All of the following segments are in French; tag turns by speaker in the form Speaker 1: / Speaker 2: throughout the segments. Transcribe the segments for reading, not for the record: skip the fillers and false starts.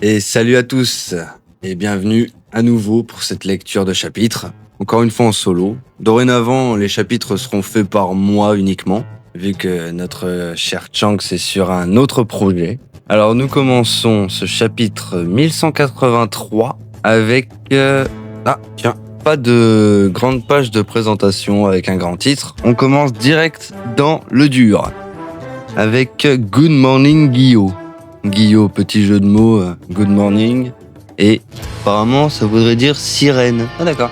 Speaker 1: Et salut à tous et bienvenue à nouveau pour cette lecture de chapitres. Encore une fois en solo. Dorénavant, les chapitres seront faits par moi uniquement, vu que notre cher Chanks est sur un autre projet. Alors nous commençons ce chapitre 1183 avec... pas de grande page de présentation avec un grand titre. On commence direct dans le dur avec Good Morning Guillaume. Guillaume, petit jeu de mots, good morning. Et apparemment, ça voudrait dire sirène. Ah d'accord.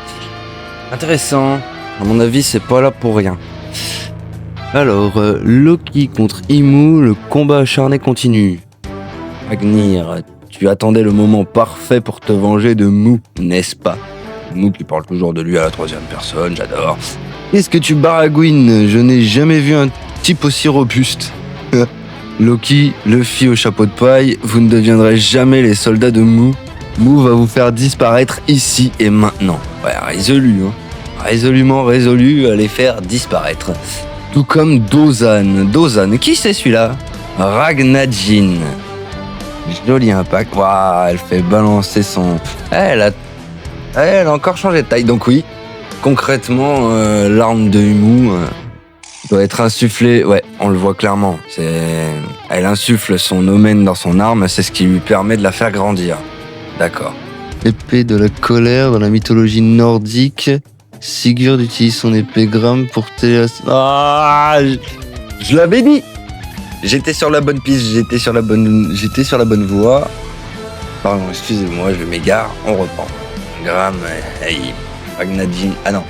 Speaker 1: Intéressant. À mon avis, c'est pas là pour rien. Alors, Loki contre Imu, le combat acharné continue. Agnir, tu attendais le moment parfait pour te venger de Mu, n'est-ce pas? Mu qui parle toujours de lui à la troisième personne, j'adore. Qu'est-ce que tu baragouines? Je n'ai jamais vu un type aussi robuste. Loki, Luffy au chapeau de paille, vous ne deviendrez jamais les soldats de Mu. Mu va vous faire disparaître ici et maintenant. Ouais, résolu, hein. Résolument résolu à les faire disparaître. Tout comme Dozan. Dozan, qui c'est celui-là? Ragnajin. Joli impact. Waouh, elle fait balancer son... Elle a encore changé de taille. Donc oui, concrètement, l'arme de Mu... doit être insufflé, ouais, on le voit clairement. Elle insuffle son omen dans son arme, c'est ce qui lui permet de la faire grandir. D'accord. Épée de la colère dans la mythologie nordique. Sigurd utilise son épée Gram pour Ah, je l'avais dit. J'étais sur la bonne piste, j'étais sur la bonne voie. Pardon, excusez-moi, je m'égare, on reprend. Gram, hey, Ragnajin, ah non,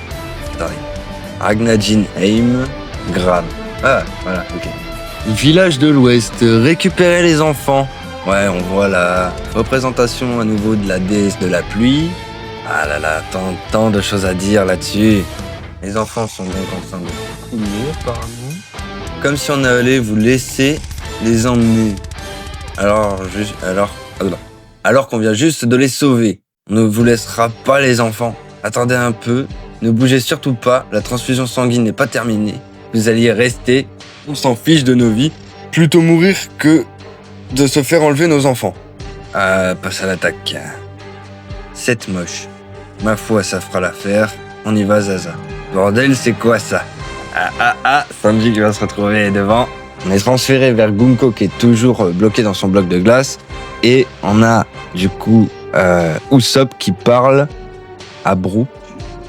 Speaker 1: attendez. Ragnajin Aim. Grave. Ah, voilà, ok. Village de l'Ouest, récupérer les enfants. Ouais, on voit la représentation à nouveau de la déesse de la pluie. Ah là là, tant de choses à dire là-dessus. Les enfants sont donc en train de couler, apparemment. Comme si on allait vous laisser les emmener. Alors qu'on vient juste de les sauver. On ne vous laissera pas les enfants. Attendez un peu, ne bougez surtout pas, la transfusion sanguine n'est pas terminée. Vous alliez rester, on s'en fiche de nos vies, plutôt mourir que de se faire enlever nos enfants. Passe à l'attaque. C'est moche. Ma foi, ça fera l'affaire. On y va, Zaza. Bordel, c'est quoi ça? Sanji qui va se retrouver devant. On est transféré vers Gunko qui est toujours bloqué dans son bloc de glace. Et on a, du coup, Usopp qui parle à Brook.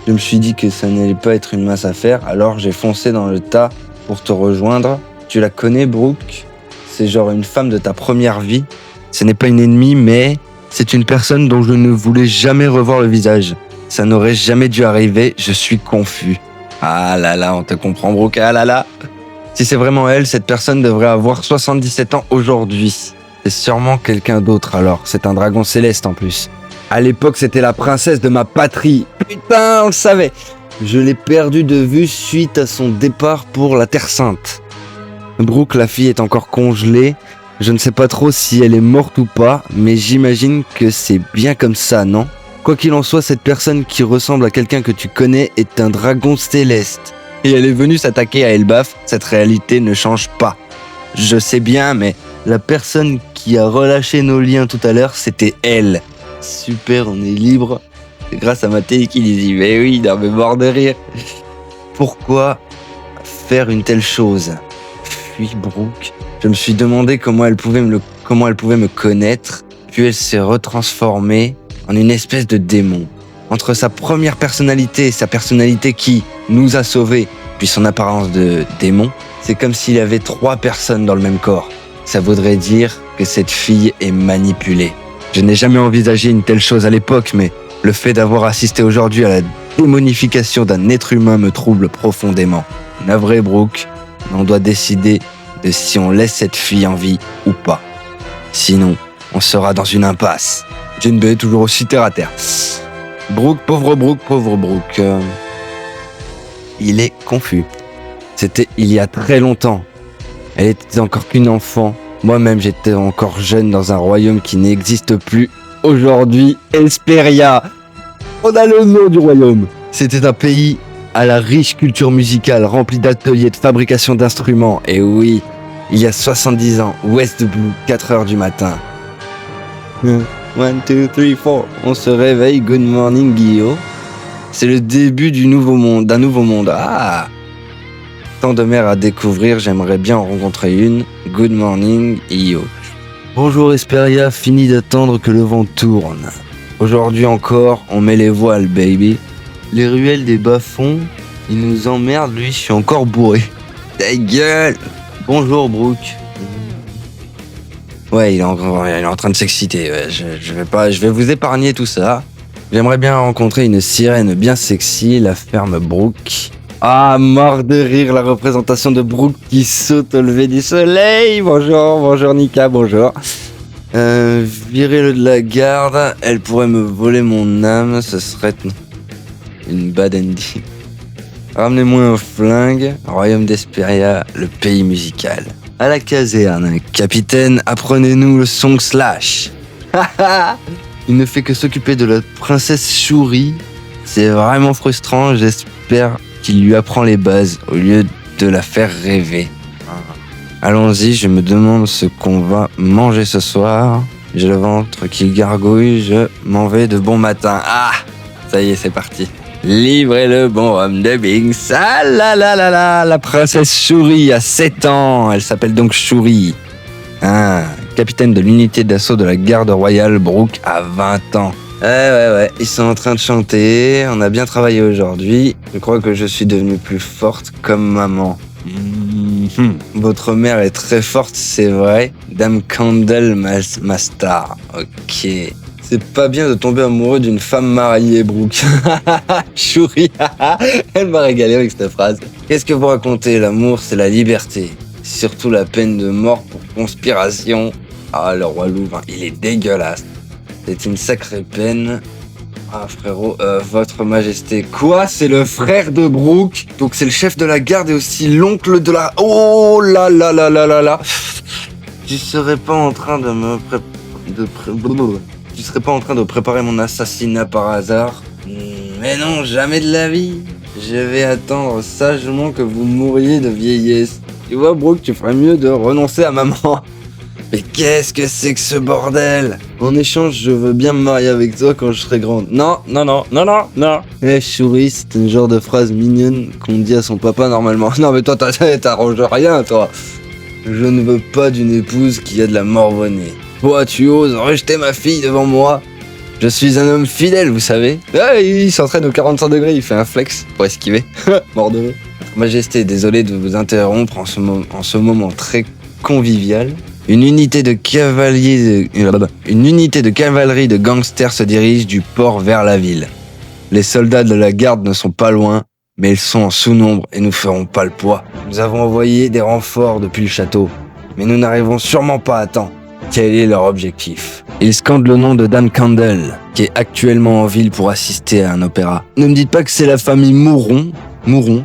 Speaker 1: Je me suis dit que ça n'allait pas être une masse à faire, alors j'ai foncé dans le tas pour te rejoindre. Tu la connais, Brook? C'est genre une femme de ta première vie. Ce n'est pas une ennemie, mais c'est une personne dont je ne voulais jamais revoir le visage. Ça n'aurait jamais dû arriver, je suis confus. Ah là là, on te comprend, Brook, ah là là. Si c'est vraiment elle, cette personne devrait avoir 77 ans aujourd'hui. C'est sûrement quelqu'un d'autre alors, c'est un dragon céleste en plus. À l'époque, c'était la princesse de ma patrie. Putain, on le savait. Je l'ai perdue de vue suite à son départ pour la Terre Sainte. Brook, la fille, est encore congelée. Je ne sais pas trop si elle est morte ou pas, mais j'imagine que c'est bien comme ça, non? Quoi qu'il en soit, cette personne qui ressemble à quelqu'un que tu connais est un dragon céleste. Et elle est venue s'attaquer à Elbaf. Cette réalité ne change pas. Je sais bien, mais la personne qui a relâché nos liens tout à l'heure, c'était elle. Super, on est libre. C'est grâce à ma télé qui dit, mais oui, non mais mort de rire. Pourquoi faire une telle chose? Puis Brook, je me suis demandé comment elle pouvait me connaître. Puis elle s'est retransformée en une espèce de démon. Entre sa première personnalité et sa personnalité qui nous a sauvés, puis son apparence de démon, c'est comme s'il y avait 3 personnes dans le même corps. Ça voudrait dire que cette fille est manipulée. Je n'ai jamais envisagé une telle chose à l'époque, mais le fait d'avoir assisté aujourd'hui à la démonification d'un être humain me trouble profondément. Navré, Brook, on doit décider de si on laisse cette fille en vie ou pas. Sinon, on sera dans une impasse. Jinbei toujours aussi terre à terre. Brook, pauvre Brook. Il est confus. C'était il y a très longtemps. Elle était encore qu'une enfant. Moi-même, j'étais encore jeune dans un royaume qui n'existe plus. Aujourd'hui, Hesperia. On a le nom du royaume. C'était un pays à la riche culture musicale, rempli d'ateliers de fabrication d'instruments. Et oui, il y a 70 ans, West Blue, 4h du matin. One, two, three, four. On se réveille. Good morning, Guillaume. C'est le début d'un nouveau monde. Ah! Tant de mers à découvrir, j'aimerais bien en rencontrer une. Good morning, Io. Bonjour Esperia, fini d'attendre que le vent tourne. Aujourd'hui encore, on met les voiles, baby. Les ruelles des bas-fonds, ils nous emmerdent, lui, je suis encore bourré. Ta gueule! Bonjour, Brooke. Ouais, il est en train de s'exciter. Ouais. Je vais vous épargner tout ça. J'aimerais bien rencontrer une sirène bien sexy, la ferme Brooke. Ah, mort de rire, la représentation de Brooke qui saute au lever du soleil. Bonjour Nika, bonjour. Virez-le de la garde, elle pourrait me voler mon âme, ce serait une bad ending. Ramenez-moi un flingue, Royaume d'Esperia, le pays musical. À la caserne, capitaine, apprenez-nous le song slash. Il ne fait que s'occuper de la princesse Shuri. C'est vraiment frustrant, j'espère qu'il lui apprend les bases au lieu de la faire rêver. Allons-y, je me demande ce qu'on va manger ce soir. J'ai le ventre qui gargouille, je m'en vais de bon matin. Ah, ça y est, c'est parti. Livrez le bon rhum de Bing. Ah là là là là, la princesse Shuri a 7 ans. Elle s'appelle donc Shuri. Ah, capitaine de l'unité d'assaut de la garde royale, Brooke a 20 ans. Ouais, ils sont en train de chanter, on a bien travaillé aujourd'hui. Je crois que je suis devenue plus forte comme maman. Votre mère est très forte, c'est vrai. Dame Candle, ma star. Ok. C'est pas bien de tomber amoureux d'une femme mariée, Brooke. Shuri, elle m'a régalé avec cette phrase. Qu'est-ce que vous racontez? L'amour, c'est la liberté. Surtout la peine de mort pour conspiration. Ah, le roi Louvain, il est dégueulasse. C'est une sacrée peine. Ah, frérot, votre majesté. Quoi? C'est le frère de Brooke? Donc c'est le chef de la garde et aussi l'oncle de la... Oh là là là là là là. Tu serais pas en train de me Tu serais pas en train de préparer mon assassinat par hasard? Mais non, jamais de la vie. Je vais attendre sagement que vous mouriez de vieillesse. Tu vois, Brooke, tu ferais mieux de renoncer à maman. Mais qu'est-ce que c'est que ce bordel? En échange, je veux bien me marier avec toi quand je serai grande. Non. Eh, Shuri, c'est une genre de phrase mignonne qu'on dit à son papa normalement. Non mais toi, t'arranges rien, toi. Je ne veux pas d'une épouse qui a de la morvonnée. Toi, tu oses rejeter ma fille devant moi? Je suis un homme fidèle, vous savez. Ah, il s'entraîne au 45 degrés, il fait un flex pour esquiver. Mort de rire. Votre Majesté, désolé de vous interrompre en ce moment très convivial. Une unité de cavalerie de gangsters se dirige du port vers la ville. Les soldats de la garde ne sont pas loin, mais ils sont en sous-nombre et nous ferons pas le poids. Nous avons envoyé des renforts depuis le château, mais nous n'arriverons sûrement pas à temps. Quel est leur objectif? Ils scandent le nom de Dame Candle, qui est actuellement en ville pour assister à un opéra. Ne me dites pas que c'est la famille Mouron,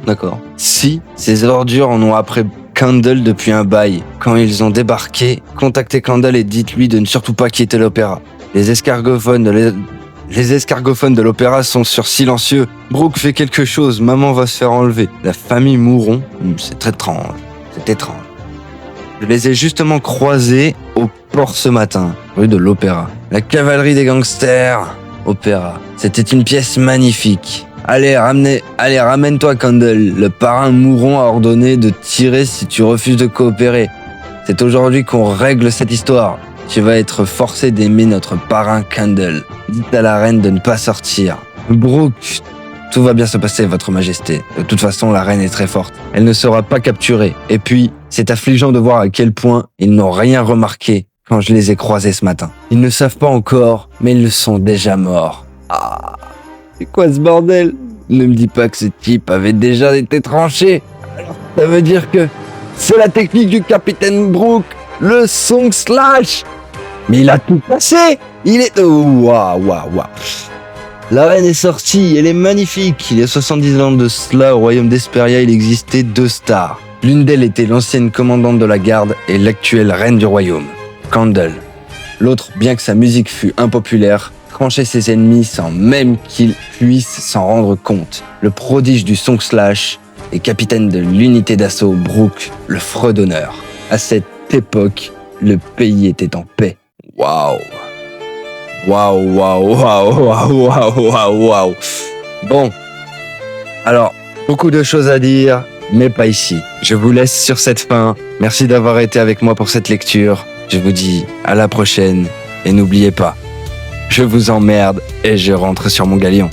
Speaker 1: d'accord. Si, ces ordures en ont après Candle depuis un bail. Quand ils ont débarqué, contactez Candle et dites-lui de ne surtout pas quitter l'opéra. Les escargophones de l'opéra sont sur silencieux. Brooke fait quelque chose, maman va se faire enlever. La famille Mouron, c'est étrange. Je les ai justement croisés au port ce matin, rue de l'Opéra. La cavalerie des gangsters, opéra. C'était une pièce magnifique. Allez, ramène-toi, Candle. Le parrain Mouron a ordonné de tirer si tu refuses de coopérer. C'est aujourd'hui qu'on règle cette histoire. Tu vas être forcé d'aimer notre parrain Candle. Dites à la reine de ne pas sortir. Brooke, tout va bien se passer, votre majesté. De toute façon, la reine est très forte. Elle ne sera pas capturée. Et puis, c'est affligeant de voir à quel point ils n'ont rien remarqué quand je les ai croisés ce matin. Ils ne savent pas encore, mais ils le sont déjà morts. Ah, c'est quoi ce bordel? Ne me dis pas que ce type avait déjà été tranché. Alors, ça veut dire que c'est la technique du capitaine Brooke, le song slash. Mais il a tout passé. Il est... Waouh. La reine est sortie, elle est magnifique. Il y a 70 ans de cela, au royaume d'Esperia, il existait 2 stars. L'une d'elles était l'ancienne commandante de la garde et l'actuelle reine du royaume, Candle. L'autre, bien que sa musique fût impopulaire, tranchait ses ennemis sans même qu'ils puissent s'en rendre compte. Le prodige du song slash et capitaine de l'unité d'assaut Brooke, le fredonneur. À cette époque, le pays était en paix. Waouh! Waouh, waouh, waouh, waouh, waouh, waouh, waouh. Bon, alors, beaucoup de choses à dire, mais pas ici. Je vous laisse sur cette fin. Merci d'avoir été avec moi pour cette lecture. Je vous dis à la prochaine et n'oubliez pas, je vous emmerde et je rentre sur mon galion.